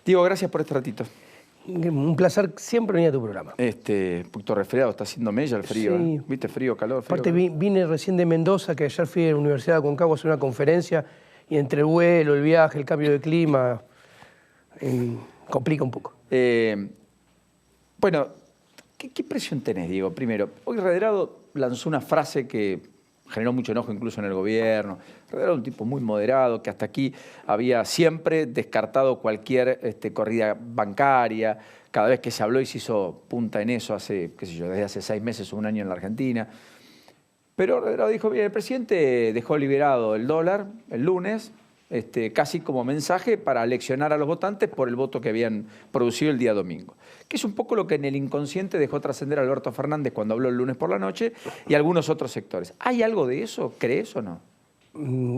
Diego, gracias por este ratito. Un placer siempre venir a tu programa. Un poquito resfriado, está haciendo mella el frío. Sí. ¿Viste? Frío, calor, frío. Aparte calor. vine recién de Mendoza, que ayer fui a la Universidad de Aconcagua a hacer una conferencia, y entre el vuelo, el viaje, el cambio de clima, complica un poco. Bueno, ¿qué presión tenés, Diego? Primero, hoy Redrado lanzó una frase que generó mucho enojo incluso en el gobierno. Redrado es un tipo muy moderado, que hasta aquí había siempre descartado cualquier corrida bancaria. Cada vez que se habló y se hizo punta en eso hace, qué sé yo, desde hace 6 meses o un año en la Argentina. Pero Redrado dijo, bien, el presidente dejó liberado el dólar el lunes, casi como mensaje para leccionar a los votantes por el voto que habían producido el día domingo. Que es un poco lo que en el inconsciente dejó trascender Alberto Fernández cuando habló el lunes por la noche y algunos otros sectores. ¿Hay algo de eso? ¿Crees o no?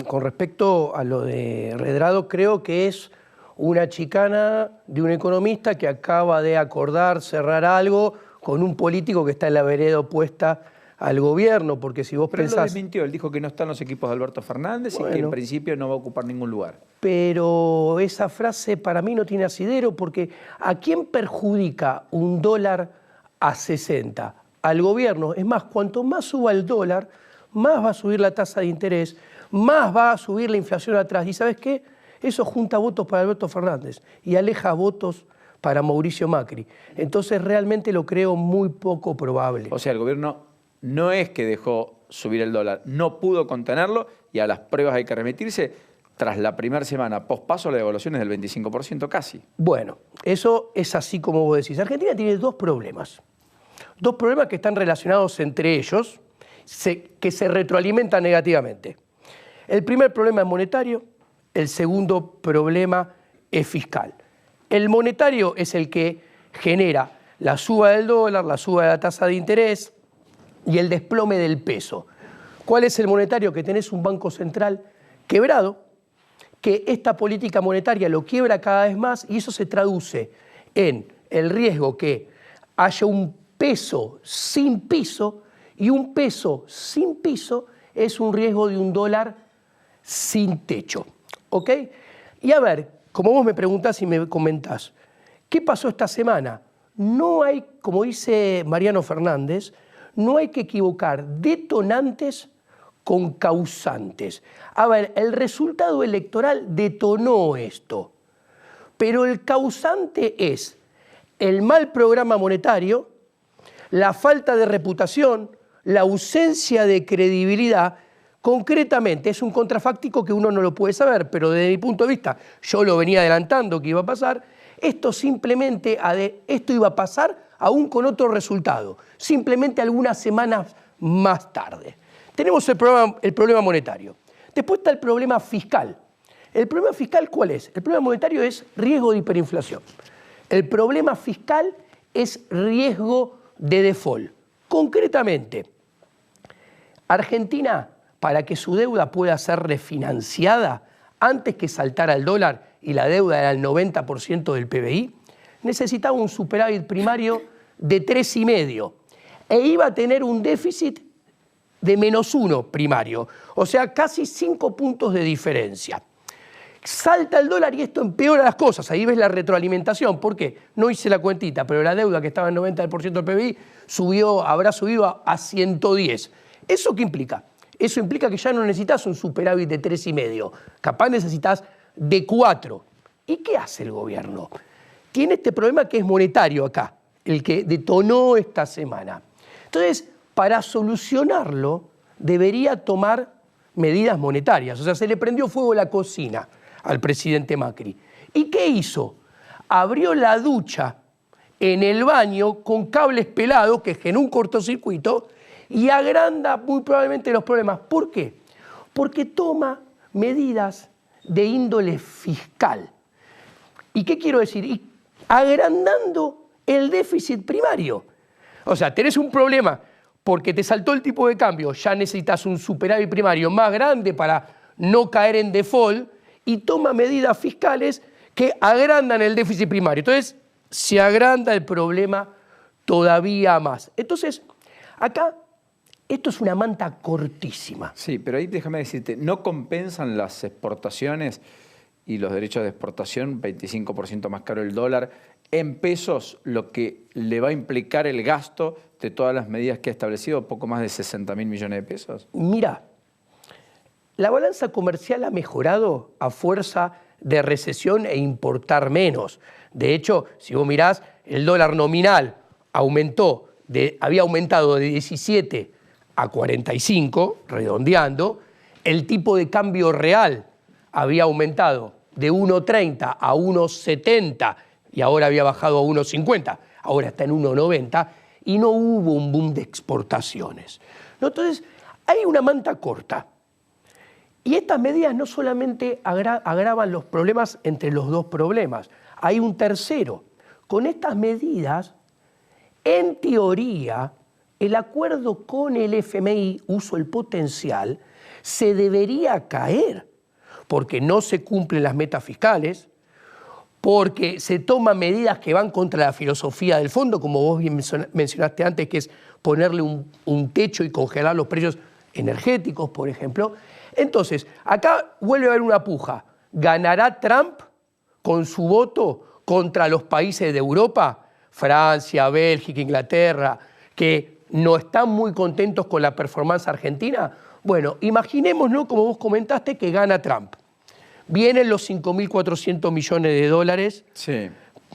Con respecto a lo de Redrado, creo que es una chicana de un economista que acaba de acordar cerrar algo con un político que está en la vereda opuesta al gobierno, porque si vos Pero pensás... él lo desmintió, él dijo que no están los equipos de Alberto Fernández y que en principio no va a ocupar ningún lugar. Pero esa frase para mí no tiene asidero, porque ¿a quién perjudica un dólar a 60? Al gobierno. Es más, cuanto más suba el dólar, más va a subir la tasa de interés, más va a subir la inflación atrás. ¿Y sabes qué? Eso junta votos para Alberto Fernández y aleja votos para Mauricio Macri. Entonces realmente lo creo muy poco probable. O sea, el gobierno no es que dejó subir el dólar, no pudo contenerlo y a las pruebas hay que remitirse. Tras la primera semana post-paso, la devaluación es del 25% casi. Bueno, eso es así como vos decís. Argentina tiene dos problemas. Dos problemas que están relacionados entre ellos, que se retroalimentan negativamente. El primer problema es monetario, el segundo problema es fiscal. El monetario es el que genera la suba del dólar, la suba de la tasa de interés y el desplome del peso. ¿Cuál es el monetario? Que tenés un banco central quebrado, que esta política monetaria lo quiebra cada vez más y eso se traduce en el riesgo que haya un peso sin piso, y un peso sin piso es un riesgo de un dólar sin techo. ¿Ok? Y a ver, como vos me preguntás y me comentás, ¿qué pasó esta semana? No hay, como dice Mariano Fernández, no hay que equivocar detonantes con causantes. A ver, el resultado electoral detonó esto, pero el causante es el mal programa monetario, la falta de reputación, la ausencia de credibilidad. Concretamente, es un contrafáctico que uno no lo puede saber, pero desde mi punto de vista, yo lo venía adelantando que iba a pasar. Esto simplemente, esto iba a pasar aún con otro resultado, simplemente algunas semanas más tarde. Tenemos el problema monetario. Después está el problema fiscal. ¿El problema fiscal cuál es? El problema monetario es riesgo de hiperinflación. El problema fiscal es riesgo de default. Concretamente, Argentina, para que su deuda pueda ser refinanciada antes que saltara el dólar y la deuda era el 90% del PBI, necesitaba un superávit primario de 3,5 e iba a tener un déficit de -1 primario, o sea, casi 5 puntos de diferencia. Salta el dólar y esto empeora las cosas, ahí ves la retroalimentación. ¿Por qué? No hice la cuentita, pero la deuda que estaba en 90% del PBI habrá subido a 110. ¿Eso qué implica? Eso implica que ya no necesitas un superávit de 3,5, capaz necesitas de 4. ¿Y qué hace el gobierno? Tiene este problema que es monetario acá, el que detonó esta semana. Entonces, para solucionarlo, debería tomar medidas monetarias. O sea, se le prendió fuego la cocina al presidente Macri. ¿Y qué hizo? Abrió la ducha en el baño con cables pelados que generó un cortocircuito y agranda muy probablemente los problemas. ¿Por qué? Porque toma medidas de índole fiscal. ¿Y qué quiero decir? Y agrandando el déficit primario. O sea, tenés un problema porque te saltó el tipo de cambio, ya necesitas un superávit primario más grande para no caer en default y toma medidas fiscales que agrandan el déficit primario. Entonces, se agranda el problema todavía más. Entonces, acá, esto es una manta cortísima. Sí, pero ahí déjame decirte, ¿no compensan las exportaciones y los derechos de exportación, 25% más caro el dólar. En pesos, lo que le va a implicar el gasto de todas las medidas que ha establecido, poco más de 60.000 millones de pesos. Mira, la balanza comercial ha mejorado a fuerza de recesión e importar menos. De hecho, si vos mirás, el dólar nominal había aumentado de 17 a 45, redondeando. El tipo de cambio real había aumentado de 1,30 a 1,70 y ahora había bajado a 1,50. Ahora está en 1,90 y no hubo un boom de exportaciones. ¿No? Entonces, hay una manta corta. Y estas medidas no solamente agravan los problemas entre los dos problemas, hay un tercero. Con estas medidas, en teoría, el acuerdo con el FMI, uso el potencial, se debería caer, porque no se cumplen las metas fiscales, porque se toman medidas que van contra la filosofía del fondo, como vos bien mencionaste antes, que es ponerle un techo y congelar los precios energéticos, por ejemplo. Entonces, acá vuelve a haber una puja. ¿Ganará Trump con su voto contra los países de Europa, Francia, Bélgica, Inglaterra, que no están muy contentos con la performance argentina? Bueno, imaginémonos, como vos comentaste, que gana Trump. Vienen los 5.400 millones de dólares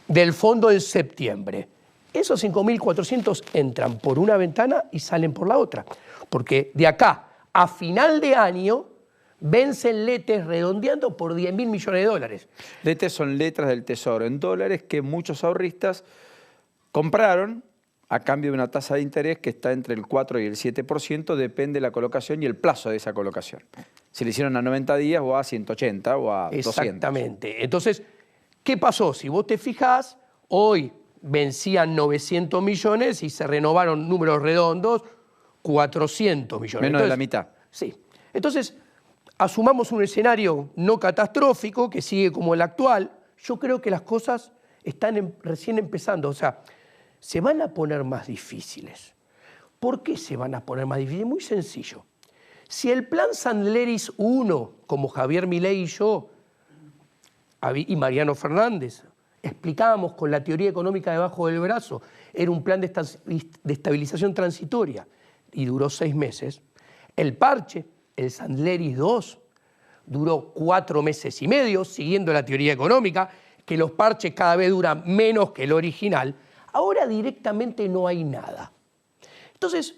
del fondo en septiembre. Esos 5.400 entran por una ventana y salen por la otra. Porque de acá a final de año vencen letes redondeando por 10.000 millones de dólares. Letes son letras del Tesoro en dólares que muchos ahorristas compraron a cambio de una tasa de interés que está entre el 4 y el 7%, depende de la colocación y el plazo de esa colocación. Si le hicieron a 90 días o a 180 o a 200. Exactamente. Entonces, ¿qué pasó? Si vos te fijás, hoy vencían 900 millones y se renovaron números redondos, 400 millones. Menos de la mitad. Sí. Entonces, asumamos un escenario no catastrófico que sigue como el actual. Yo creo que las cosas están recién empezando. O sea, se van a poner más difíciles. ¿Por qué se van a poner más difíciles? Muy sencillo. Si el plan Sandleris 1, como Javier Milei y yo, y Mariano Fernández, explicábamos con la teoría económica debajo del brazo, era un plan de estabilización transitoria y duró 6 meses, el parche, el Sandleris 2, duró 4 meses y medio, siguiendo la teoría económica, que los parches cada vez duran menos que el original. Ahora directamente no hay nada. Entonces,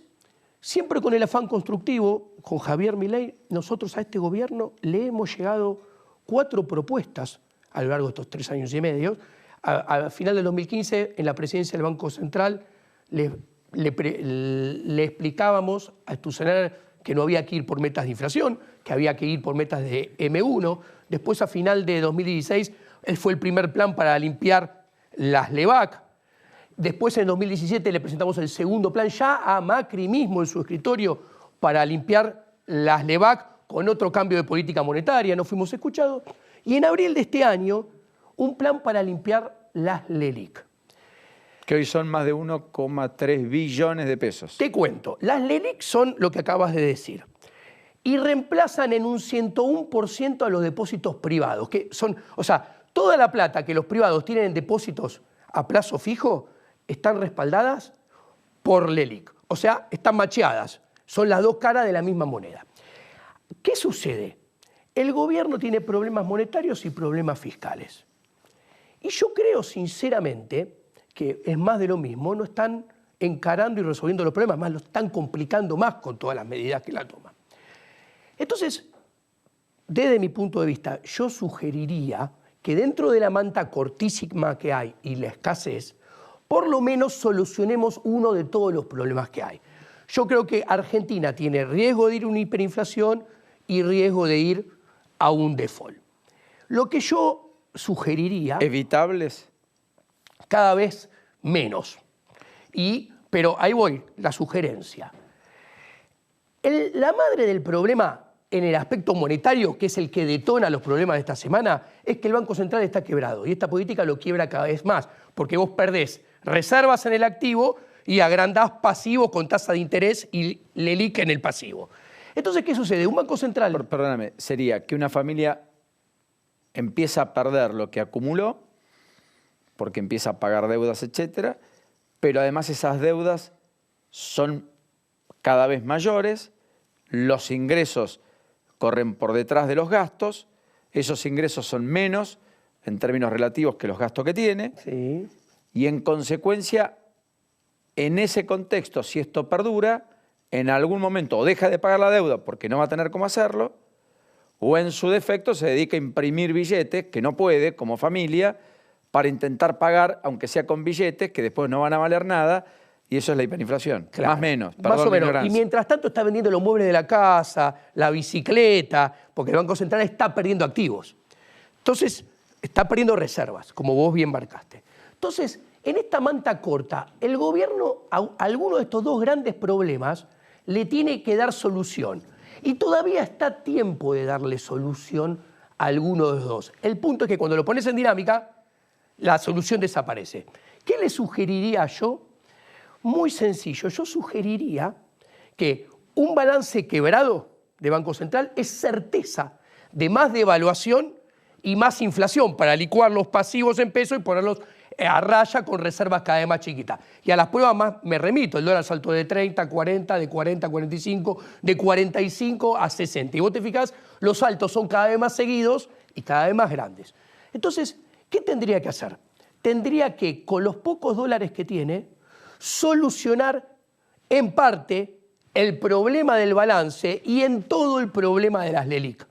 siempre con el afán constructivo, con Javier Milei, nosotros a este gobierno le hemos llegado 4 propuestas a lo largo de estos 3 años y medio. Al final del 2015, en la presidencia del Banco Central, le explicábamos a Sturzenegger que no había que ir por metas de inflación, que había que ir por metas de M1. Después, a final de 2016, él fue el primer plan para limpiar las LEVAC. Después, en 2017, le presentamos el segundo plan ya a Macri mismo en su escritorio para limpiar las LEVAC con otro cambio de política monetaria. No fuimos escuchados. Y en abril de este año, un plan para limpiar las LELIC. Que hoy son más de 1,3 billones de pesos. Te cuento, las LELIC son lo que acabas de decir. Y reemplazan en un 101% a los depósitos privados. Que son, o sea, toda la plata que los privados tienen en depósitos a plazo fijo están respaldadas por LELIC. O sea, están macheadas. Son las dos caras de la misma moneda. ¿Qué sucede? El gobierno tiene problemas monetarios y problemas fiscales. Y yo creo sinceramente que es más de lo mismo, no están encarando y resolviendo los problemas, más lo están complicando más con todas las medidas que la toman. Entonces, desde mi punto de vista, yo sugeriría que dentro de la manta cortísima que hay y la escasez, por lo menos solucionemos uno de todos los problemas que hay. Yo creo que Argentina tiene riesgo de ir a una hiperinflación y riesgo de ir a un default. Lo que yo sugeriría... ¿Evitables? Cada vez menos. Pero ahí voy, la sugerencia. La madre del problema en el aspecto monetario, que es el que detona los problemas de esta semana, es que el Banco Central está quebrado y esta política lo quiebra cada vez más, porque vos perdés reservas en el activo y agrandás pasivos con tasa de interés y LELIC en el pasivo. Entonces, ¿qué sucede? Un Banco Central... Perdóname, sería que una familia empieza a perder lo que acumuló, porque empieza a pagar deudas, etcétera, pero además esas deudas son cada vez mayores, los ingresos corren por detrás de los gastos, esos ingresos son menos en términos relativos que los gastos que tiene, Sí. y en consecuencia, en ese contexto, si esto perdura, en algún momento o deja de pagar la deuda porque no va a tener cómo hacerlo, o en su defecto se dedica a imprimir billetes, que no puede como familia, para intentar pagar, aunque sea con billetes, que después no van a valer nada, y eso es la hiperinflación. Claro. Más o menos, Más perdón o la menos. ignorancia. Y mientras tanto está vendiendo los muebles de la casa, la bicicleta, porque el Banco Central está perdiendo activos. Entonces, está perdiendo reservas, como vos bien marcaste. Entonces, en esta manta corta, el gobierno a alguno de estos dos grandes problemas le tiene que dar solución. Y todavía está a tiempo de darle solución a alguno de los dos. El punto es que cuando lo pones en dinámica, la solución desaparece. ¿Qué le sugeriría yo? Muy sencillo. Yo sugeriría que un balance quebrado de Banco Central es certeza de más devaluación y más inflación para licuar los pasivos en peso y ponerlos a raya con reservas cada vez más chiquitas. Y a las pruebas más me remito. El dólar saltó de 30 a 40, de 40 a 45, de 45 a 60. Y vos te fijás, los saltos son cada vez más seguidos y cada vez más grandes. Entonces, ¿qué tendría que hacer? Tendría que, con los pocos dólares que tiene, solucionar en parte el problema del balance y en todo el problema de las LELIQ.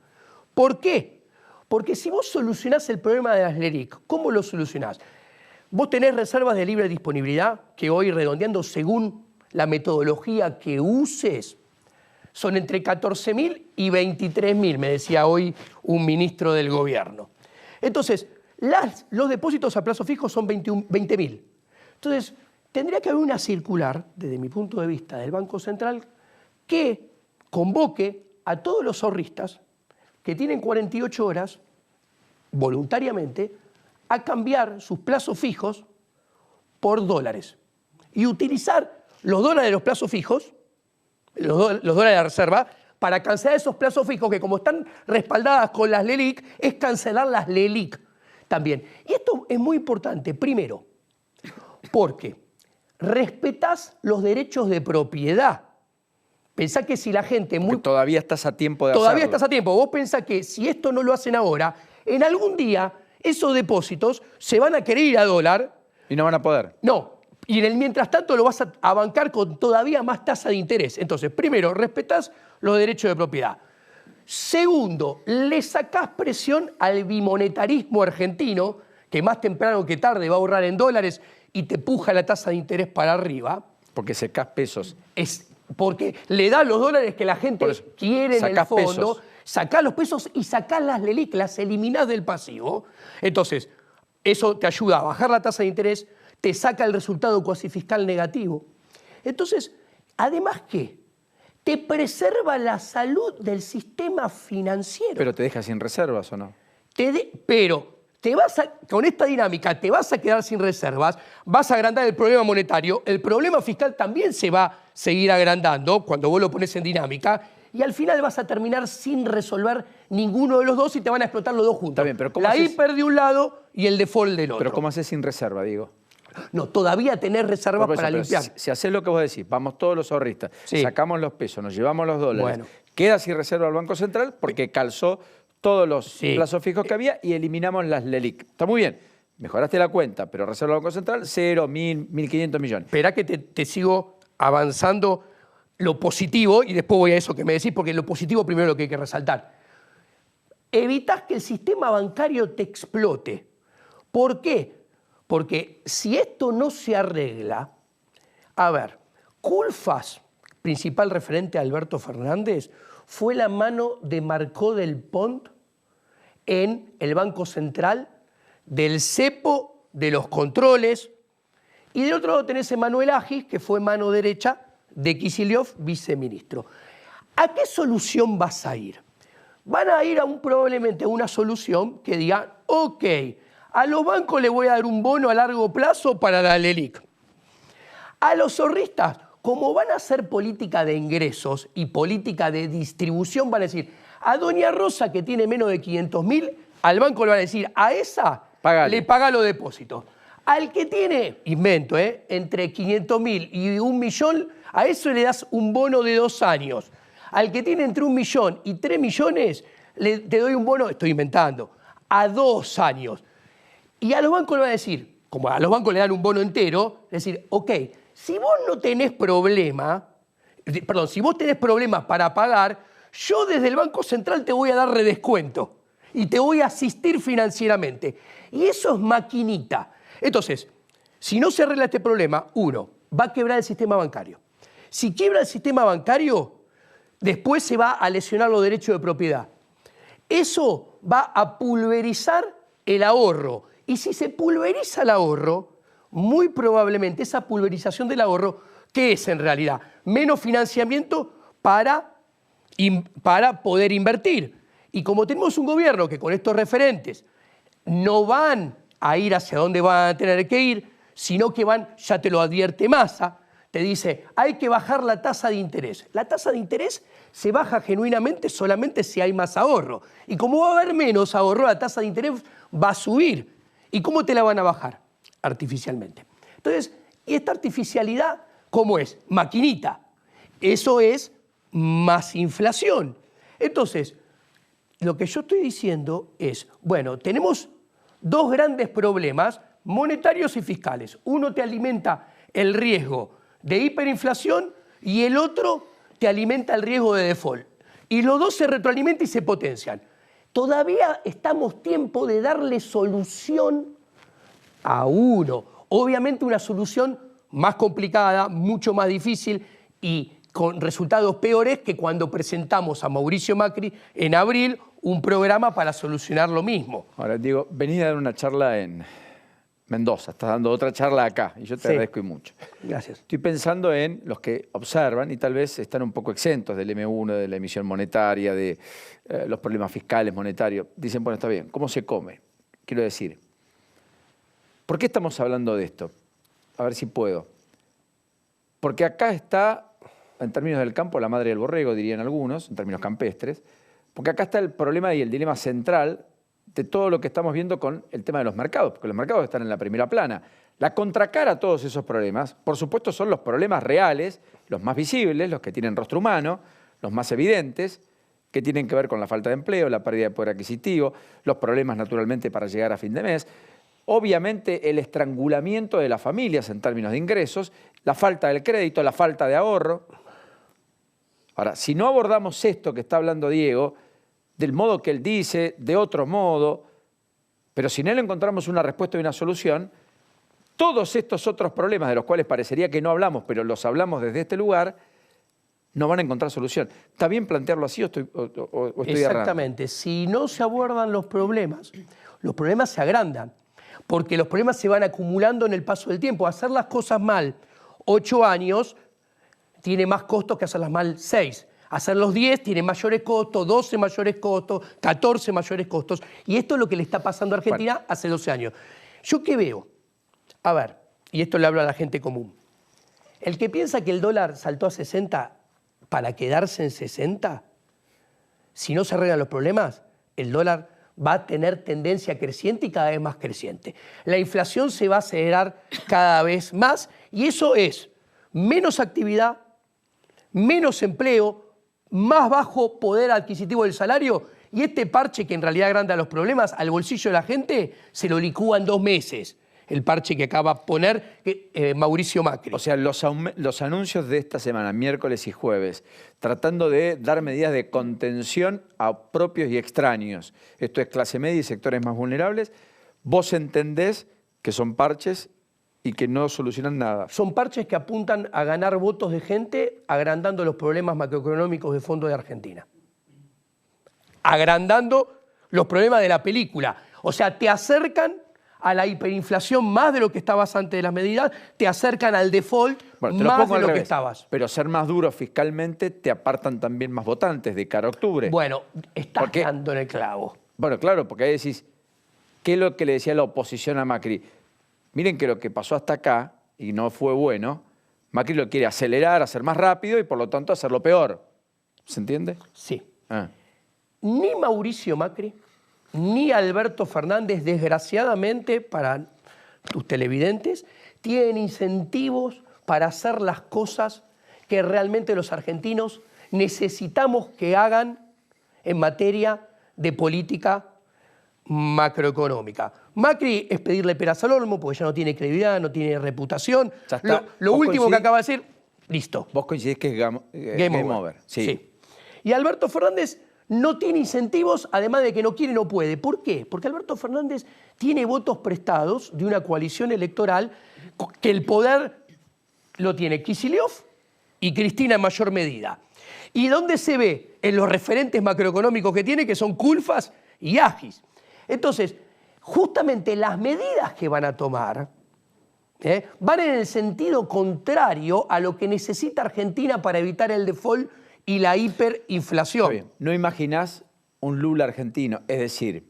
¿Por qué? Porque si vos solucionás el problema de las LELIQ, ¿cómo lo solucionás? Vos tenés reservas de libre disponibilidad que hoy, redondeando según la metodología que uses, son entre 14.000 y 23.000, me decía hoy un ministro del gobierno. Entonces, los depósitos a plazo fijo son 20.000. Entonces, tendría que haber una circular, desde mi punto de vista, del Banco Central, que convoque a todos los ahorristas que tienen 48 horas, voluntariamente, a cambiar sus plazos fijos por dólares. Y utilizar los dólares de los plazos fijos, los dólares de la reserva, para cancelar esos plazos fijos que, como están respaldadas con las LELIQ, es cancelar las LELIQ también. Y esto es muy importante, primero, porque respetás los derechos de propiedad. Pensá que si la gente... Porque todavía estás a tiempo de hacerlo. Todavía estás a tiempo. Vos pensás que si esto no lo hacen ahora, en algún día esos depósitos se van a querer ir a dólar. Y no van a poder. No. Y en el mientras tanto lo vas a bancar con todavía más tasa de interés. Entonces, primero, respetás los derechos de propiedad. Segundo, le sacás presión al bimonetarismo argentino, que más temprano que tarde va a ahorrar en dólares y te puja la tasa de interés para arriba. Porque secás pesos. Es porque le da los dólares que la gente quiere en el fondo. Pesos. Sacás los pesos y sacás las LELIQ, las eliminás del pasivo. Entonces, eso te ayuda a bajar la tasa de interés, te saca el resultado cuasi fiscal negativo. Entonces, además, ¿qué? Te preserva la salud del sistema financiero. Pero te deja sin reservas, ¿o no? Pero con esta dinámica te vas a quedar sin reservas, vas a agrandar el problema monetario, el problema fiscal también se va a seguir agrandando cuando vos lo pones en dinámica, y al final vas a terminar sin resolver ninguno de los dos y te van a explotar los dos juntos. Está bien, pero ¿cómo la haces? hiper de un lado y el default del otro. Pero ¿cómo haces sin reserva, digo? No, todavía tenés reservas Por eso, para pero limpiar. Si haces lo que vos decís, vamos todos los ahorristas, Sí. sacamos los pesos, nos llevamos los dólares, Bueno. queda sin reserva el Banco Central porque calzó todos los Sí. plazos fijos que había y eliminamos las LELIQ. Está muy bien, mejoraste la cuenta, pero reserva del Banco Central, 0, 1.000, 1.500 millones. Esperá que te sigo avanzando lo positivo y después voy a eso que me decís, porque lo positivo primero es lo que hay que resaltar. Evitás que el sistema bancario te explote. ¿Por qué? Porque si esto no se arregla, a ver, Culfas, principal referente a Alberto Fernández, fue la mano de Marcó del Pont en el Banco Central, del cepo, de los controles, y del otro lado tenés a Manuel Agis, que fue mano derecha de Kicillof, viceministro. ¿A qué solución vas a ir? Van a ir probablemente a una solución que diga, ok, a los bancos les voy a dar un bono a largo plazo para la LELIQ. A los ahorristas, como van a hacer política de ingresos y política de distribución, van a decir, a doña Rosa, que tiene menos de 500.000, al banco le van a decir, a esa Pagale. le paga los depósitos. Al que tiene, invento, entre 500.000 y 1 millón, a eso le das un bono de 2 años. Al que tiene entre 1 millón y 3 millones, te doy un bono, estoy inventando, a 2 años. Y a los bancos le van a decir, como a los bancos le dan un bono entero, decir, ok, si vos no tenés problema, perdón, si vos tenés problemas para pagar, yo desde el Banco Central te voy a dar redescuento y te voy a asistir financieramente. Y eso es maquinita. Entonces, si no se arregla este problema, uno, va a quebrar el sistema bancario. Si quiebra el sistema bancario, después se va a lesionar los derechos de propiedad. Eso va a pulverizar el ahorro. Y si se pulveriza el ahorro, muy probablemente esa pulverización del ahorro, ¿qué es en realidad? Menos financiamiento para poder invertir. Y como tenemos un gobierno que con estos referentes no van a ir hacia donde van a tener que ir, sino que van, ya te lo advierte Massa, te dice, hay que bajar la tasa de interés. La tasa de interés se baja genuinamente solamente si hay más ahorro. Y como va a haber menos ahorro, la tasa de interés va a subir. ¿Y cómo te la van a bajar? Artificialmente. Entonces, ¿y esta artificialidad cómo es? Maquinita. Eso es más inflación. Entonces, lo que yo estoy diciendo es, bueno, tenemos dos grandes problemas monetarios y fiscales. Uno te alimenta el riesgo de hiperinflación y el otro te alimenta el riesgo de default. Y los dos se retroalimentan y se potencian. Todavía estamos a tiempo de darle solución a uno. Obviamente una solución más complicada, mucho más difícil y con resultados peores que cuando presentamos a Mauricio Macri en abril un programa para solucionar lo mismo. Ahora, Diego, venís a dar una charla en Mendoza, estás dando otra charla acá y yo te agradezco y mucho. Gracias. Estoy pensando en los que observan y tal vez están un poco exentos del M1, de la emisión monetaria, de los problemas fiscales, monetarios. Dicen, bueno, está bien, ¿cómo se come? Quiero decir, ¿por qué estamos hablando de esto? A ver si puedo. Porque acá está, en términos del campo, la madre del borrego, dirían algunos, en términos campestres, porque acá está el problema y el dilema central de todo lo que estamos viendo con el tema de los mercados, porque los mercados están en la primera plana. La contracara a todos esos problemas, por supuesto, son los problemas reales, los más visibles, los que tienen rostro humano, los más evidentes, que tienen que ver con la falta de empleo, la pérdida de poder adquisitivo, los problemas naturalmente para llegar a fin de mes, obviamente el estrangulamiento de las familias en términos de ingresos, la falta del crédito, la falta de ahorro. Ahora, si no abordamos esto que está hablando Diego, del modo que él dice, de otro modo, pero si no le encontramos una respuesta y una solución, todos estos otros problemas de los cuales parecería que no hablamos, pero los hablamos desde este lugar, no van a encontrar solución. ¿Está bien plantearlo así o estoy Exactamente. errando? Si no se abordan los problemas se agrandan, porque los problemas se van acumulando en el paso del tiempo. Hacer las cosas mal 8 años tiene más costos que hacerlas mal 6. Hacerlos 10 tiene mayores costos, 12 mayores costos, 14 mayores costos. Y esto es lo que le está pasando a Argentina hace 12 años. ¿Yo qué veo? A ver, y esto le hablo a la gente común. El que piensa que el dólar saltó a 60 para quedarse en 60, si no se arreglan los problemas, el dólar va a tener tendencia creciente y cada vez más creciente. La inflación se va a acelerar cada vez más y eso es menos actividad, menos empleo, más bajo poder adquisitivo del salario y este parche que en realidad agranda los problemas al bolsillo de la gente se lo licúa en 2 meses. El parche que acaba de poner Mauricio Macri. O sea, los anuncios de esta semana, miércoles y jueves, tratando de dar medidas de contención a propios y extraños. Esto es clase media y sectores más vulnerables. ¿Vos entendés que son parches y que no solucionan nada? Son parches que apuntan a ganar votos de gente agrandando los problemas macroeconómicos de fondo de Argentina. Agrandando los problemas de la película. O sea, te acercan a la hiperinflación más de lo que estabas antes de las medidas, te acercan al default más de lo que estabas. Pero ser más duros fiscalmente te apartan también más votantes de cara a octubre. Bueno, estás dando en el clavo. Bueno, claro, porque ahí decís, ¿qué es lo que le decía la oposición a Macri? Miren que lo que pasó hasta acá, y no fue bueno, Macri lo quiere acelerar, hacer más rápido y por lo tanto hacerlo peor. ¿Se entiende? Sí. Ah. Ni Mauricio Macri ni Alberto Fernández, desgraciadamente para tus televidentes, tienen incentivos para hacer las cosas que realmente los argentinos necesitamos que hagan en materia de política macroeconómica. Macri es pedirle peras al olmo porque ya no tiene credibilidad, no tiene reputación. Lo último que acaba de decir, listo. Vos coincidís que es game over. Sí. Y Alberto Fernández no tiene incentivos, además de que no quiere y no puede. ¿Por qué? Porque Alberto Fernández tiene votos prestados de una coalición electoral que el poder lo tiene Kicillof y Cristina en mayor medida. ¿Y dónde se ve? En los referentes macroeconómicos que tiene, que son Culfas y Agis. Entonces, justamente las medidas que van a tomar van en el sentido contrario a lo que necesita Argentina para evitar el default y la hiperinflación. Está bien. No imaginás un Lula argentino, es decir,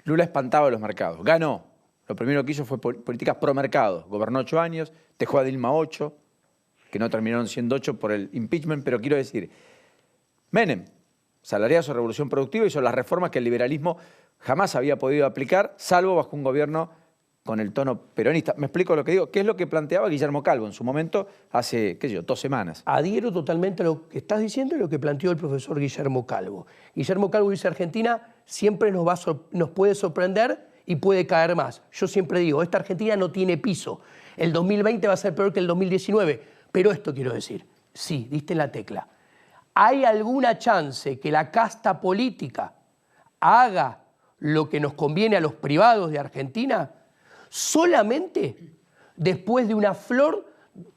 Lula espantaba a los mercados, ganó. Lo primero que hizo fue políticas pro mercado. Gobernó 8 años, dejó a Dilma 8, que no terminaron siendo 8 por el impeachment, pero quiero decir, Menem, salariazo, revolución productiva, hizo las reformas que el liberalismo jamás había podido aplicar, salvo bajo un gobierno con el tono peronista. ¿Me explico lo que digo? ¿Qué es lo que planteaba Guillermo Calvo en su momento hace, 2 semanas? Adhiero totalmente a lo que estás diciendo y lo que planteó el profesor Guillermo Calvo. Guillermo Calvo dice: Argentina siempre nos puede sorprender y puede caer más. Yo siempre digo, esta Argentina no tiene piso. El 2020 va a ser peor que el 2019. Pero esto quiero decir, sí, diste la tecla. ¿Hay alguna chance que la casta política haga lo que nos conviene a los privados de Argentina? Solamente después de una flor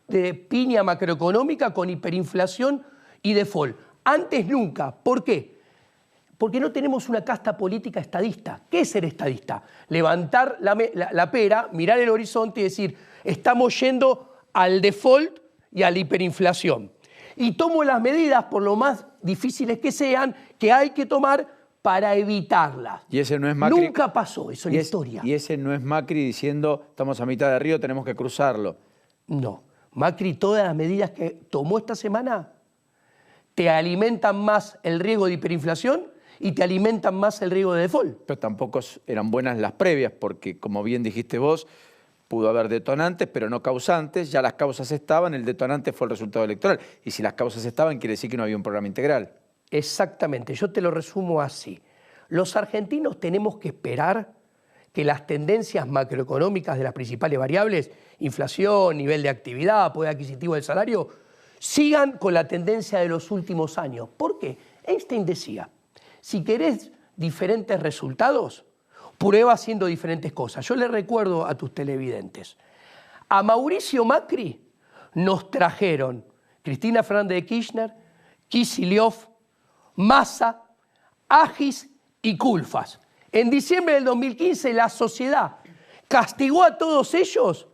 de piña macroeconómica con hiperinflación y default. Antes nunca. ¿Por qué? Porque no tenemos una casta política estadista. ¿Qué es ser estadista? Levantar la pera, mirar el horizonte y decir, estamos yendo al default y a la hiperinflación. Y tomo las medidas, por lo más difíciles que sean, que hay que tomar para evitarlas. Y ese no es Macri. Nunca pasó eso en la historia. Y ese no es Macri diciendo, estamos a mitad de río, tenemos que cruzarlo. No. Macri, todas las medidas que tomó esta semana te alimentan más el riesgo de hiperinflación y te alimentan más el riesgo de default. Pero tampoco eran buenas las previas, porque como bien dijiste vos, pudo haber detonantes, pero no causantes. Ya las causas estaban, el detonante fue el resultado electoral. Y si las causas estaban, quiere decir que no había un programa integral. Exactamente, yo te lo resumo así. Los argentinos tenemos que esperar que las tendencias macroeconómicas de las principales variables, inflación, nivel de actividad, poder adquisitivo del salario, sigan con la tendencia de los últimos años. ¿Por qué? Einstein decía, si querés diferentes resultados, prueba haciendo diferentes cosas. Yo le recuerdo a tus televidentes, a Mauricio Macri nos trajeron Cristina Fernández de Kirchner, Kicillof, Massa, Agis y Culfas. En diciembre del 2015 la sociedad castigó a todos ellos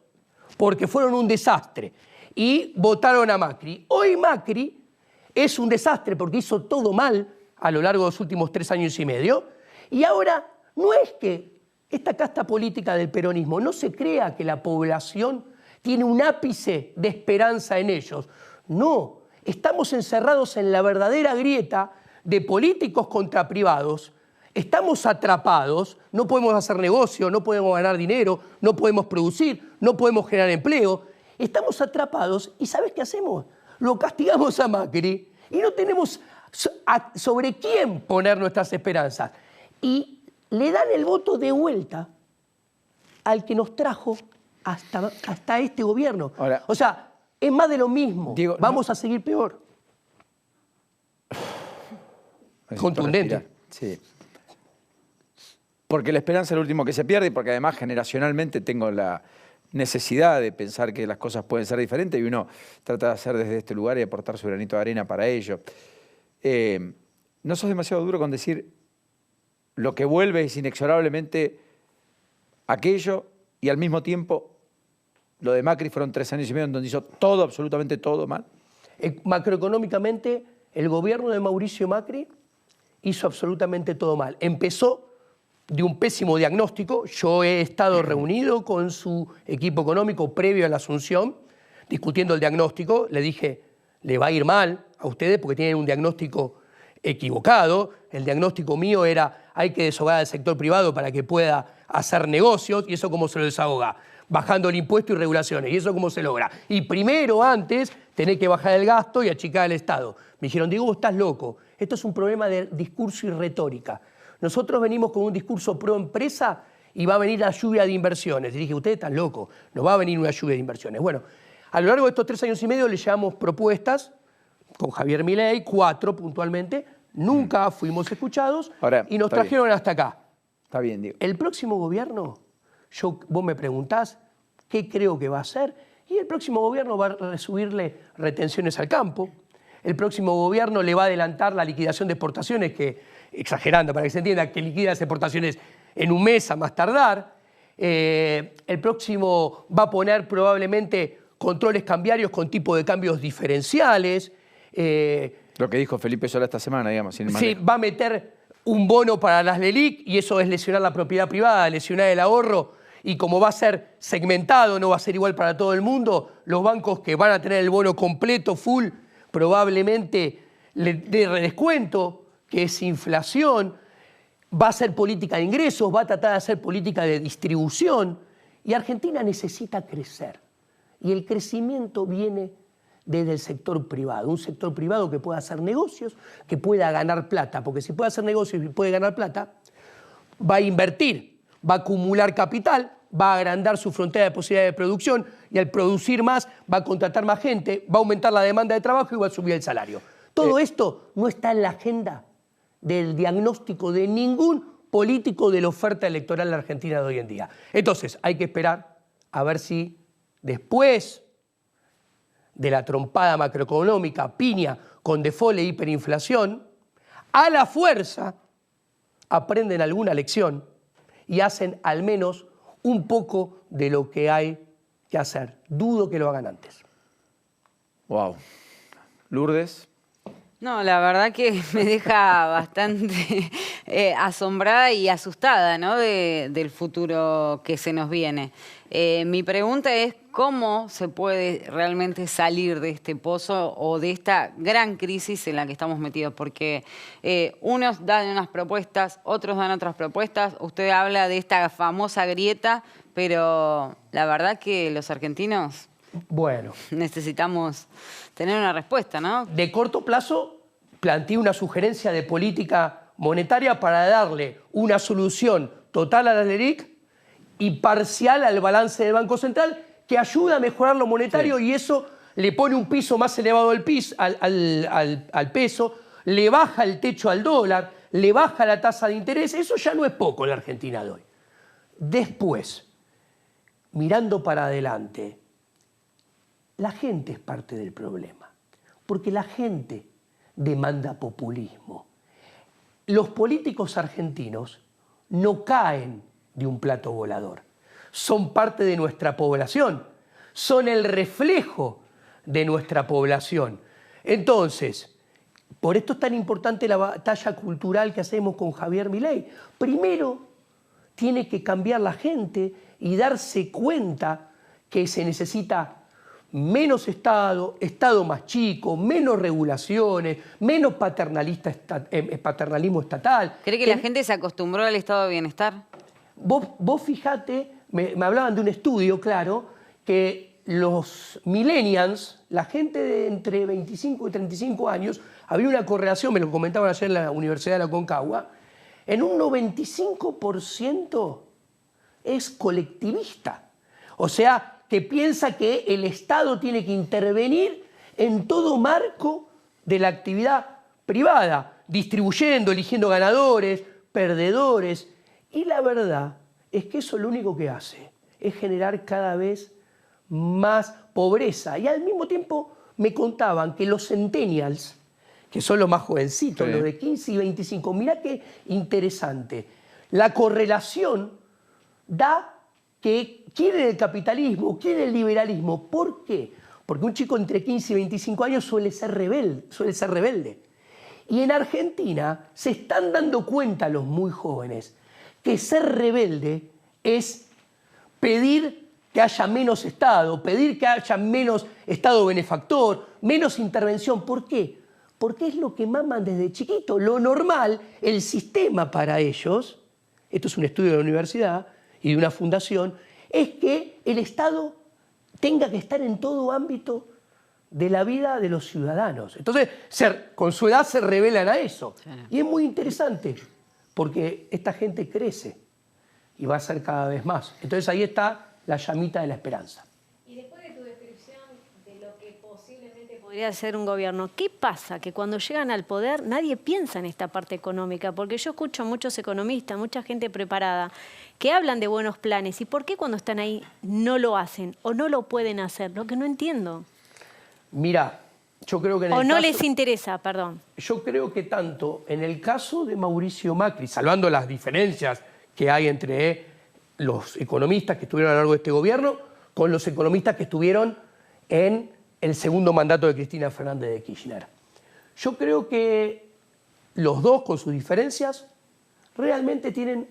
porque fueron un desastre y votaron a Macri. Hoy Macri es un desastre porque hizo todo mal a lo largo de los últimos 3 años y medio y ahora no es que esta casta política del peronismo no se crea que la población tiene un ápice de esperanza en ellos. No, estamos encerrados en la verdadera grieta de políticos contra privados, estamos atrapados, no podemos hacer negocio, no podemos ganar dinero, no podemos producir, no podemos generar empleo, estamos atrapados y ¿sabes qué hacemos? Lo castigamos a Macri y no tenemos sobre quién poner nuestras esperanzas. Y le dan el voto de vuelta al que nos trajo hasta este gobierno. Ahora, o sea, es más de lo mismo, Diego, vamos a seguir peor. Contundente. Sí. Porque la esperanza es lo último que se pierde y porque además generacionalmente tengo la necesidad de pensar que las cosas pueden ser diferentes y uno trata de hacer desde este lugar y aportar su granito de arena para ello. No sos demasiado duro con decir lo que vuelve es inexorablemente aquello y al mismo tiempo lo de Macri fueron 3 años y medio en donde hizo todo, absolutamente todo mal. Macroeconómicamente, el gobierno de Mauricio Macri hizo absolutamente todo mal. Empezó de un pésimo diagnóstico. Yo he estado reunido con su equipo económico previo a la asunción, discutiendo el diagnóstico. Le dije, le va a ir mal a ustedes porque tienen un diagnóstico equivocado. el diagnóstico mío era hay que desahogar al sector privado para que pueda hacer negocios, y eso cómo se lo desahoga, bajando el impuesto y regulaciones, y eso cómo se logra. Y primero, antes, tenés que bajar el gasto y achicar el Estado. Me dijeron, Diego, estás loco, esto es un problema de discurso y retórica. Nosotros venimos con un discurso pro empresa y va a venir la lluvia de inversiones. Y dije, ustedes están locos, no va a venir una lluvia de inversiones. Bueno, a lo largo de estos 3 años y medio le llevamos propuestas con Javier Milei, 4 puntualmente, nunca fuimos escuchados. Ahora, y nos trajeron hasta acá. Está bien, Diego. El próximo gobierno, vos me preguntás qué creo que va a hacer, y el próximo gobierno va a subirle retenciones al campo, el próximo gobierno le va a adelantar la liquidación de exportaciones, que, exagerando para que se entienda, que liquida las exportaciones en un mes a más tardar, el próximo va a poner probablemente controles cambiarios con tipo de cambios diferenciales. Lo que dijo Felipe Solá esta semana, digamos. Sin Sí, va a meter un bono para las LELIC y eso es lesionar la propiedad privada, lesionar el ahorro, y como va a ser segmentado, no va a ser igual para todo el mundo, los bancos que van a tener el bono completo, full, probablemente le dé descuento, que es inflación, va a hacer política de ingresos, va a tratar de hacer política de distribución, y Argentina necesita crecer. Y el crecimiento viene desde el sector privado, un sector privado que pueda hacer negocios, que pueda ganar plata, porque si puede hacer negocios y puede ganar plata, va a invertir, va a acumular capital, va a agrandar su frontera de posibilidades de producción, y al producir más va a contratar más gente, va a aumentar la demanda de trabajo y va a subir el salario. Todo esto no está en la agenda del diagnóstico de ningún político de la oferta electoral de la Argentina de hoy en día. Entonces, hay que esperar a ver si después de la trompada macroeconómica, piña con default e hiperinflación, a la fuerza aprenden alguna lección y hacen al menos un poco de lo que hay que hacer. Dudo que lo hagan antes. Wow. Lourdes. No, la verdad que me deja bastante asombrada y asustada, ¿no? del futuro que se nos viene. Mi pregunta es cómo se puede realmente salir de este pozo o de esta gran crisis en la que estamos metidos, porque unos dan unas propuestas, otros dan otras propuestas. Usted habla de esta famosa grieta, pero la verdad que los argentinos necesitamos tener una respuesta, ¿no? De corto plazo, planteé una sugerencia de política monetaria para darle una solución total a la LELIC y parcial al balance del Banco Central, que ayuda a mejorar lo monetario, sí. Y eso le pone un piso más elevado al peso, le baja el techo al dólar, le baja la tasa de interés. Eso ya no es poco en la Argentina de hoy. Después, mirando para adelante, la gente es parte del problema, porque la gente demanda populismo. Los políticos argentinos no caen de un plato volador, son parte de nuestra población, son el reflejo de nuestra población. Entonces, por esto es tan importante la batalla cultural que hacemos con Javier Milei. Primero, tiene que cambiar la gente y darse cuenta que se necesita menos Estado, Estado más chico, menos regulaciones, menos paternalismo estatal. ¿Cree que la gente se acostumbró al estado de bienestar? Vos fijate, me hablaban de un estudio, claro, que los millennials, la gente de entre 25 y 35 años, había una correlación, me lo comentaban ayer en la Universidad de la Aconcagua, en un 95% es colectivista. O sea, que piensa que el Estado tiene que intervenir en todo marco de la actividad privada, distribuyendo, eligiendo ganadores, perdedores. Y la verdad es que eso lo único que hace es generar cada vez más pobreza. Y al mismo tiempo me contaban que los centennials, que son los más jovencitos, los de 15 y 25, mirá qué interesante, la correlación da que quieren el capitalismo, quieren el liberalismo. ¿Por qué? Porque un chico entre 15 y 25 años suele ser rebelde. Y en Argentina se están dando cuenta los muy jóvenes que ser rebelde es pedir que haya menos Estado, pedir que haya menos Estado benefactor, menos intervención. ¿Por qué? porque es lo que maman desde chiquito. Lo normal, el sistema para ellos, esto es un estudio de la universidad y de una fundación, es que el Estado tenga que estar en todo ámbito de la vida de los ciudadanos. Entonces, con su edad se revelan a eso. Y es muy interesante, porque esta gente crece y va a ser cada vez más. Entonces ahí está la llamita de la esperanza. Y después de tu descripción de lo que posiblemente podría ser un gobierno, ¿qué pasa? Que cuando llegan al poder nadie piensa en esta parte económica, porque yo escucho a muchos economistas, mucha gente preparada, que hablan de buenos planes. ¿Y por qué cuando están ahí no lo hacen o no lo pueden hacer? Lo que no entiendo. Mira, yo creo que O no les interesa, perdón. Yo creo que tanto en el caso de Mauricio Macri, salvando las diferencias que hay entre los economistas que estuvieron a lo largo de este gobierno con los economistas que estuvieron en el segundo mandato de Cristina Fernández de Kirchner. Yo creo que los dos, con sus diferencias, realmente tienen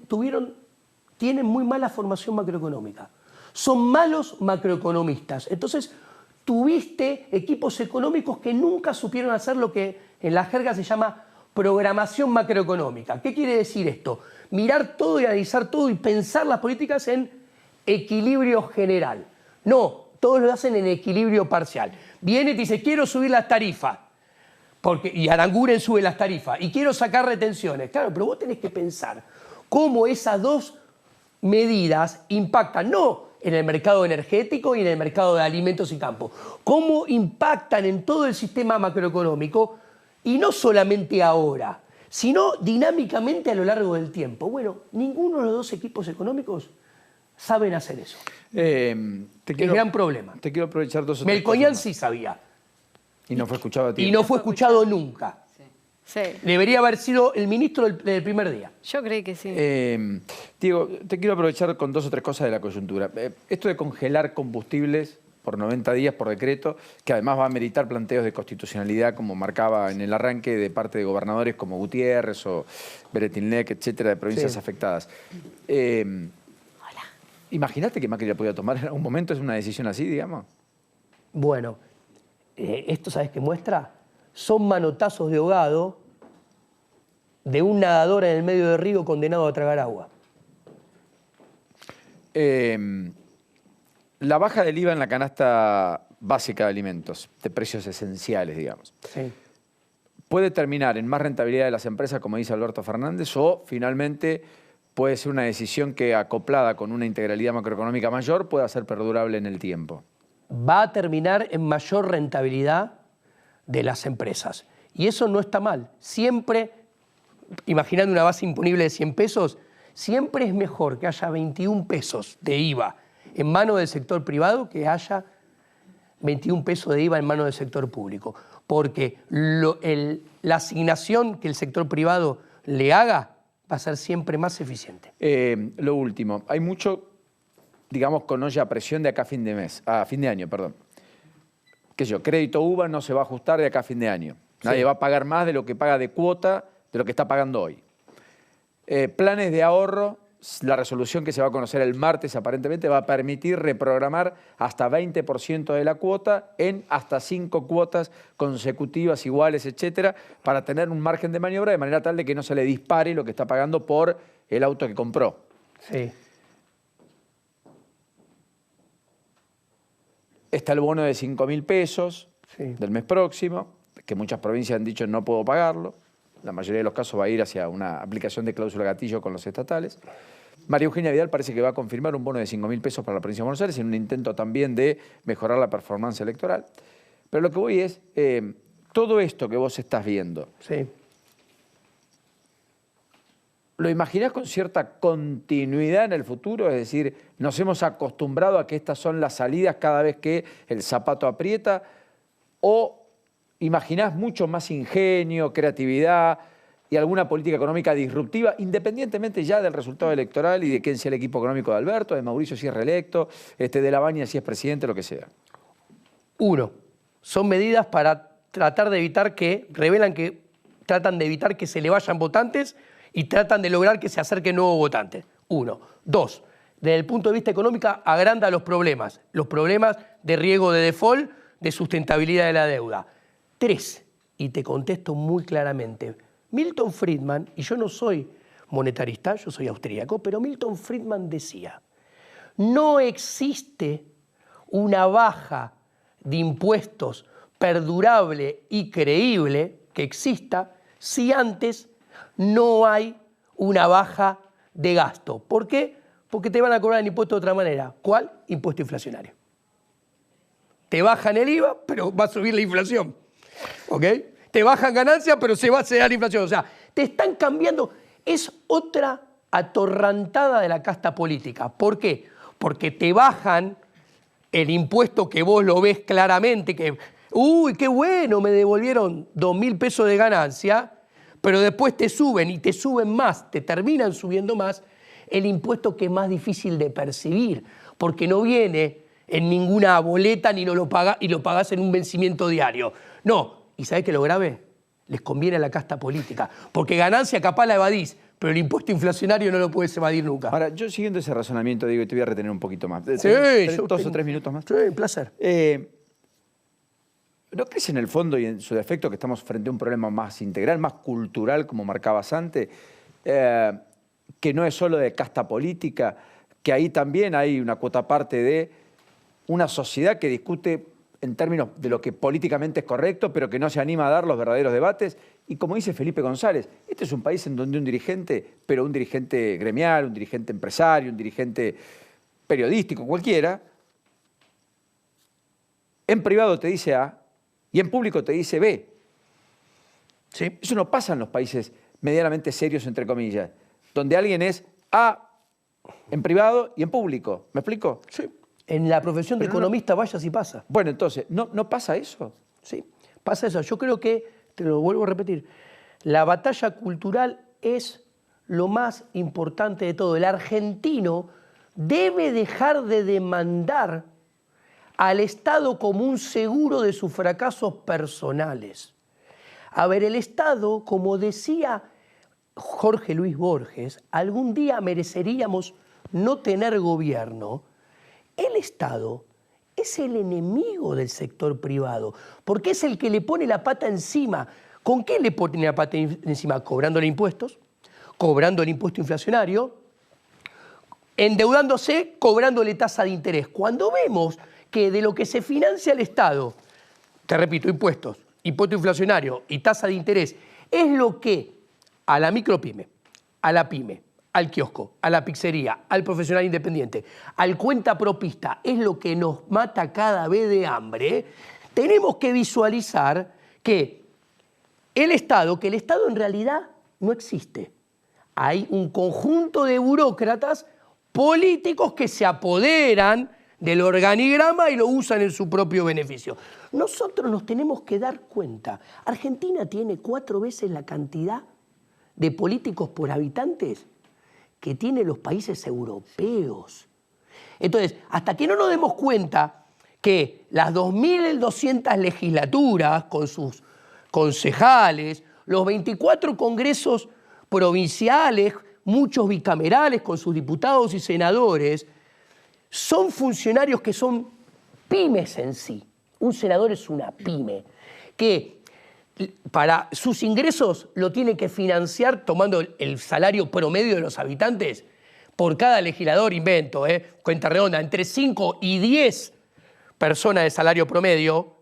muy mala formación macroeconómica. Son malos macroeconomistas. Entonces, tuviste equipos económicos que nunca supieron hacer lo que en la jerga se llama programación macroeconómica. ¿Qué quiere decir esto? Mirar todo y analizar todo y pensar las políticas en equilibrio general. No, todos lo hacen en equilibrio parcial. Viene y te dice, quiero subir las tarifas, y Aranguren sube las tarifas, y quiero sacar retenciones. Claro, pero vos tenés que pensar cómo esas dos medidas impactan, no en el mercado energético y en el mercado de alimentos y campos, cómo impactan en todo el sistema macroeconómico, y no solamente ahora, sino dinámicamente a lo largo del tiempo. Bueno, ninguno de los dos equipos económicos saben hacer eso. Es gran problema. Te quiero aprovechar dos o tres Melconian cosas sí sabía. Y no fue escuchado a ti. Y no fue escuchado nunca. Sí. Debería haber sido el ministro del primer día. Yo creí que sí. Diego, te quiero aprovechar con dos o tres cosas de la coyuntura. Esto de congelar combustibles por 90 días por decreto, que además va a meritar planteos de constitucionalidad, como marcaba en el arranque de parte de gobernadores como Gutiérrez o Beretilnec, etcétera, de provincias afectadas. Imagínate que Macri la podía tomar en algún momento, es una decisión así, digamos. Bueno, esto, ¿sabes qué muestra? Son manotazos de ahogado de un nadador en el medio del río condenado a tragar agua. La baja del IVA en la canasta básica de alimentos, de precios esenciales, digamos, Sí. ¿puede terminar en más rentabilidad de las empresas, como dice Alberto Fernández, o finalmente puede ser una decisión que, acoplada con una integralidad macroeconómica mayor, pueda ser perdurable en el tiempo? Va a terminar en mayor rentabilidad de las empresas. Y eso no está mal. Siempre, imaginando una base imponible de 100 pesos, siempre es mejor que haya 21 pesos de IVA en manos del sector privado que haya 21 pesos de IVA en manos del sector público. Porque la asignación que el sector privado le haga va a ser siempre más eficiente. Lo último, hay mucho, digamos, con olla a presión de acá a fin de año, perdón. Qué sé yo, crédito UVA no se va a ajustar de acá a fin de año. Nadie va a pagar más de lo que paga de cuota de lo que está pagando hoy. Planes de ahorro, la resolución que se va a conocer el martes aparentemente va a permitir reprogramar hasta 20% de la cuota en hasta 5 cuotas consecutivas, iguales, etcétera, para tener un margen de maniobra de manera tal de que no se le dispare lo que está pagando por el auto que compró. Sí. Está el bono de 5.000 pesos Sí. del mes próximo, que muchas provincias han dicho no puedo pagarlo. La mayoría de los casos va a ir hacia una aplicación de cláusula gatillo con los estatales. María Eugenia Vidal parece que va a confirmar un bono de 5.000 pesos para la provincia de Buenos Aires en un intento también de mejorar la performance electoral. Pero lo que voy es, todo esto que vos estás viendo, Sí. ¿lo imaginás con cierta continuidad en el futuro? Es decir, nos hemos acostumbrado a que estas son las salidas cada vez que el zapato aprieta, ¿o imaginás mucho más ingenio, creatividad y alguna política económica disruptiva, independientemente ya del resultado electoral y de quién sea el equipo económico de Alberto, de Mauricio si es reelecto, de Lavagna si es presidente, lo que sea? Uno, son medidas para tratar de evitar tratan de evitar que se le vayan votantes y tratan de lograr que se acerquen nuevos votantes. Uno. Dos, desde el punto de vista económico agranda los problemas de riesgo de default, de sustentabilidad de la deuda. Tres, y te contesto muy claramente. Milton Friedman, y yo no soy monetarista, yo soy austríaco, pero Milton Friedman decía, no existe una baja de impuestos perdurable y creíble que exista si antes no hay una baja de gasto. ¿Por qué? Porque te van a cobrar el impuesto de otra manera. ¿Cuál? Impuesto inflacionario. Te bajan el IVA, pero va a subir la inflación. ¿Ok? Te bajan ganancias, pero se va a acelerar la inflación. O sea, te están cambiando. Es otra atorrantada de la casta política. ¿Por qué? Porque te bajan el impuesto que vos lo ves claramente, que, uy, qué bueno, me devolvieron 2.000 pesos de ganancia, pero después te suben y te suben más, te terminan subiendo más el impuesto que es más difícil de percibir, porque no viene en ninguna boleta ni no lo paga, y lo pagás en un vencimiento diario. No, ¿y sabés qué lo grave? Les conviene a la casta política, porque ganancia capaz la evadís, pero el impuesto inflacionario no lo puedes evadir nunca. Ahora, yo siguiendo ese razonamiento, digo, y te voy a retener un poquito más. Sí, ¿Dos o tres minutos más? Sí, un placer. ¿No crees en el fondo y en su defecto que estamos frente a un problema más integral, más cultural, como marcabas antes, que no es solo de casta política, que ahí también hay una cuota aparte de una sociedad que discute en términos de lo que políticamente es correcto, pero que no se anima a dar los verdaderos debates? Y como dice Felipe González, este es un país en donde un dirigente, pero un dirigente gremial, un dirigente empresario, un dirigente periodístico, cualquiera, en privado te dice A y en público te dice B. Sí. Eso no pasa en los países medianamente serios, entre comillas, donde alguien es A en privado y en público. ¿Me explico? Sí. En la profesión de economista vaya si pasa. Bueno, entonces, ¿no pasa eso? Sí, pasa eso. Yo creo que, te lo vuelvo a repetir, la batalla cultural es lo más importante de todo. El argentino debe dejar de demandar al Estado como un seguro de sus fracasos personales. A ver, el Estado, como decía Jorge Luis Borges, algún día mereceríamos no tener gobierno. El Estado es el enemigo del sector privado, porque es el que le pone la pata encima. ¿Con qué le pone la pata encima? Cobrándole impuestos, cobrando el impuesto inflacionario, endeudándose, cobrándole tasa de interés. Cuando vemos que de lo que se financia el Estado, te repito, impuestos, impuesto inflacionario y tasa de interés, es lo que a la micropyme, a la pyme, al kiosco, a la pizzería, al profesional independiente, al cuentapropista, es lo que nos mata cada vez de hambre, tenemos que visualizar que el Estado en realidad no existe. Hay un conjunto de burócratas políticos que se apoderan del organigrama y lo usan en su propio beneficio. Nosotros nos tenemos que dar cuenta. Argentina tiene 4 veces la cantidad de políticos por habitantes que tienen los países europeos. Entonces, hasta que no nos demos cuenta que las 2.200 legislaturas con sus concejales, los 24 congresos provinciales, muchos bicamerales con sus diputados y senadores, son funcionarios que son pymes en sí. Un senador es una pyme, que para sus ingresos lo tiene que financiar tomando el salario promedio de los habitantes por cada legislador, invento, cuenta redonda, entre 5 y 10 personas de salario promedio.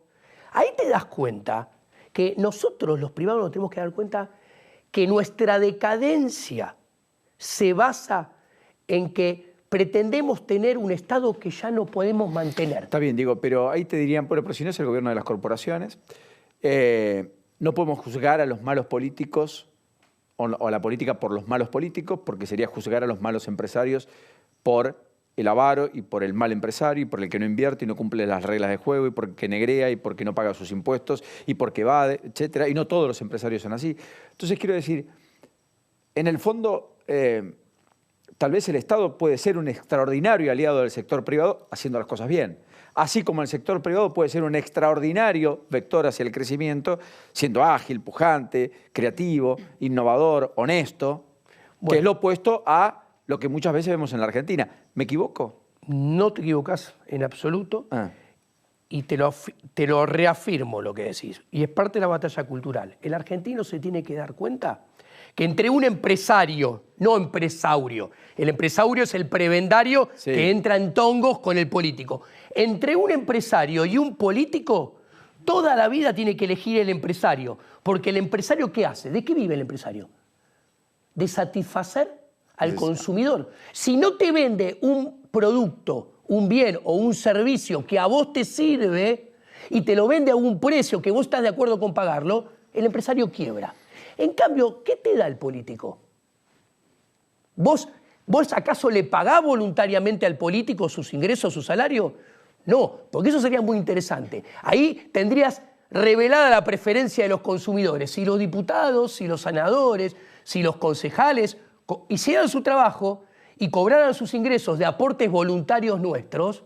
Ahí te das cuenta que nosotros, los privados, nos tenemos que dar cuenta que nuestra decadencia se basa en que pretendemos tener un Estado que ya no podemos mantener. Está bien, Diego, pero ahí te dirían, bueno, pero si no es el gobierno de las corporaciones, no podemos juzgar a los malos políticos o a la política por los malos políticos, porque sería juzgar a los malos empresarios por el avaro y por el mal empresario y por el que no invierte y no cumple las reglas de juego y porque negrea y porque no paga sus impuestos y porque evade, etcétera. Y no todos los empresarios son así. Entonces quiero decir, en el fondo, tal vez el Estado puede ser un extraordinario aliado del sector privado haciendo las cosas bien. Así como el sector privado puede ser un extraordinario vector hacia el crecimiento, siendo ágil, pujante, creativo, innovador, honesto, que es lo opuesto a lo que muchas veces vemos en la Argentina. ¿Me equivoco? No te equivocas en absoluto. y te lo reafirmo lo que decís, y es parte de la batalla cultural. El argentino se tiene que dar cuenta que entre un empresario, no empresaurio, el empresaurio es el prebendario que entra en tongos con el político. Entre un empresario y un político, toda la vida tiene que elegir el empresario, porque el empresario ¿qué hace? ¿De qué vive el empresario? De satisfacer al consumidor. Si no te vende un producto, un bien o un servicio que a vos te sirve y te lo vende a un precio que vos estás de acuerdo con pagarlo, el empresario quiebra. En cambio, ¿qué te da el político? ¿Vos acaso le pagás voluntariamente al político sus ingresos, su salario? No, porque eso sería muy interesante. Ahí tendrías revelada la preferencia de los consumidores. Si los diputados, si los senadores, si los concejales hicieran su trabajo y cobraran sus ingresos de aportes voluntarios nuestros,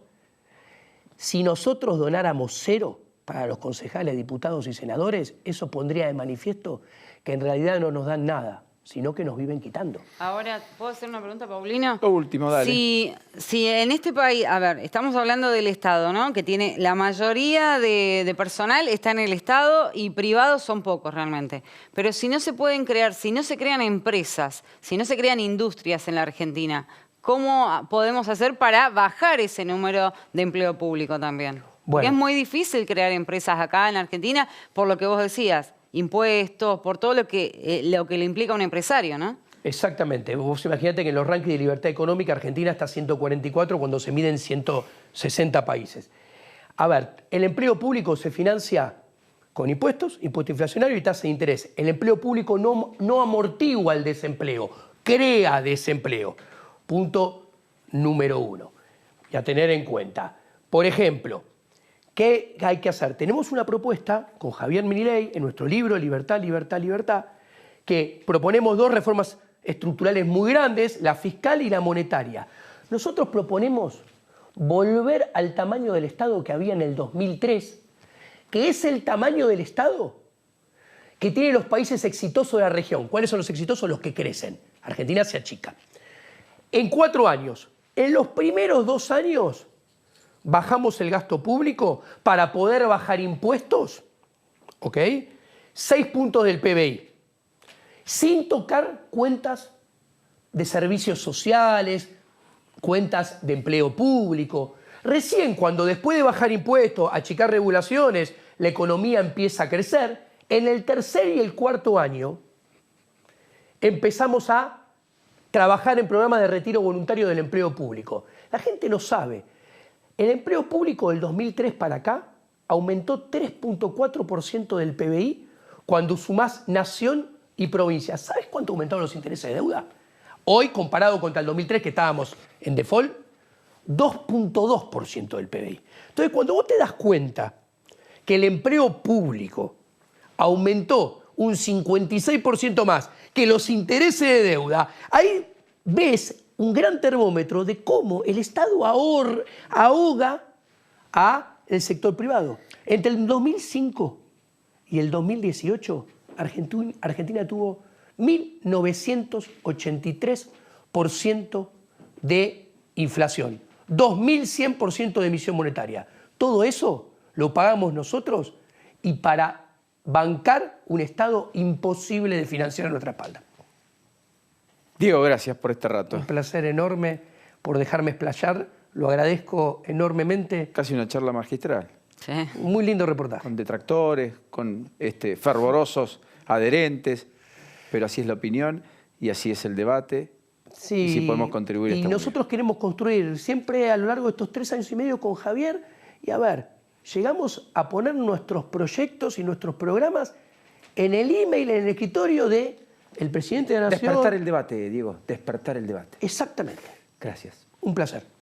si nosotros donáramos 0 para los concejales, diputados y senadores, eso pondría de manifiesto que en realidad no nos dan nada, sino que nos viven quitando. Ahora, ¿puedo hacer una pregunta, Paulino? Lo último, dale. Si en este país, a ver, estamos hablando del Estado, ¿no? Que tiene la mayoría de personal está en el Estado y privados son pocos realmente. Pero si no se pueden crear, si no se crean empresas, si no se crean industrias en la Argentina, ¿cómo podemos hacer para bajar ese número de empleo público también? Porque es muy difícil crear empresas acá en Argentina, por lo que vos decías, impuestos, por todo lo que le implica a un empresario, ¿no? Exactamente. Vos imaginate que en los rankings de libertad económica Argentina está 144 cuando se miden 160 países. A ver, el empleo público se financia con impuestos, impuesto inflacionario y tasa de interés. El empleo público no amortigua el desempleo, crea desempleo. Punto número 1. Y a tener en cuenta. Por ejemplo, ¿qué hay que hacer? Tenemos una propuesta con Javier Milei en nuestro libro Libertad, Libertad, Libertad, que proponemos 2 reformas estructurales muy grandes, la fiscal y la monetaria. Nosotros proponemos volver al tamaño del Estado que había en el 2003, que es el tamaño del Estado que tienen los países exitosos de la región. ¿Cuáles son los exitosos? Los que crecen. Argentina se achica. En 4 años, en los primeros 2 años, bajamos el gasto público para poder bajar impuestos, ¿ok? 6 puntos del PBI, sin tocar cuentas de servicios sociales, cuentas de empleo público. Recién cuando después de bajar impuestos, achicar regulaciones, la economía empieza a crecer, en el 3er y el 4.º año empezamos a trabajar en programas de retiro voluntario del empleo público. La gente lo sabe. El empleo público del 2003 para acá aumentó 3.4% del PBI cuando sumás nación y provincia. ¿Sabes cuánto aumentaron los intereses de deuda? Hoy, comparado contra el 2003, que estábamos en default, 2.2% del PBI. Entonces, cuando vos te das cuenta que el empleo público aumentó un 56% más que los intereses de deuda, ahí ves un gran termómetro de cómo el Estado ahoga al sector privado. Entre el 2005 y el 2018, Argentina tuvo 1.983% de inflación, 2.100% de emisión monetaria. Todo eso lo pagamos nosotros y para bancar un Estado imposible de financiar a nuestra espalda. Diego, gracias por este rato. Un placer enorme por dejarme explayar, lo agradezco enormemente. Casi una charla magistral. Sí. Un muy lindo reportaje. Con detractores, con fervorosos adherentes, pero así es la opinión y así es el debate. Sí, y si podemos contribuir. Y nosotros queremos construir siempre a lo largo de estos 3 años y medio con Javier y a ver, llegamos a poner nuestros proyectos y nuestros programas en el email, en el escritorio de el presidente de la Nación. Despertar el debate, Diego, despertar el debate. Exactamente. Gracias. Un placer.